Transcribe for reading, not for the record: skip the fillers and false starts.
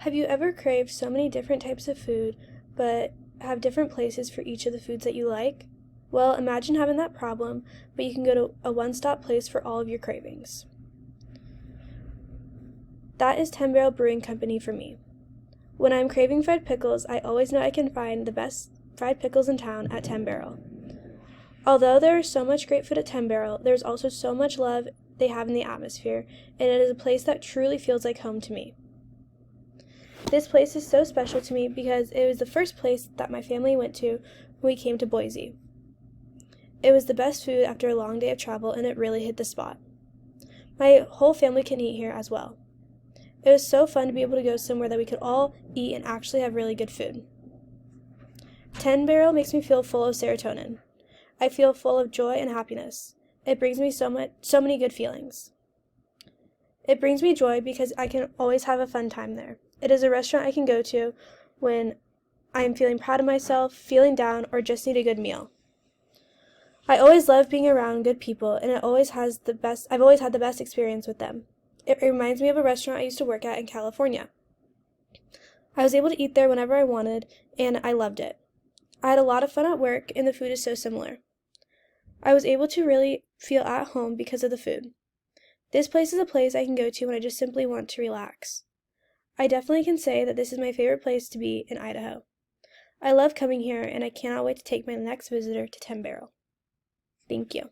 Have you ever craved so many different types of food, but have different places for each of the foods that you like? Well, imagine having that problem, but you can go to a one-stop place for all of your cravings. That is 10 Barrel Brewing Company for me. When I'm craving fried pickles, I always know I can find the best fried pickles in town at 10 Barrel. Although there is so much great food at 10 Barrel, there's also so much love they have in the atmosphere, and it is a place that truly feels like home to me. This place is so special to me because it was the first place that my family went to when we came to Boise. It was the best food after a long day of travel, and it really hit the spot. My whole family can eat here as well. It was so fun to be able to go somewhere that we could all eat and actually have really good food. 10 Barrel makes me feel full of serotonin. I feel full of joy and happiness. It brings me so many good feelings. It brings me joy because I can always have a fun time there. It is a restaurant I can go to when I am feeling proud of myself, feeling down, or just need a good meal. I always love being around good people, and I've always had the best experience with them. It reminds me of a restaurant I used to work at in California. I was able to eat there whenever I wanted, and I loved it. I had a lot of fun at work, and the food is so similar. I was able to really feel at home because of the food. This place is a place I can go to when I just simply want to relax. I definitely can say that this is my favorite place to be in Idaho. I love coming here, and I cannot wait to take my next visitor to 10 Barrel. Thank you.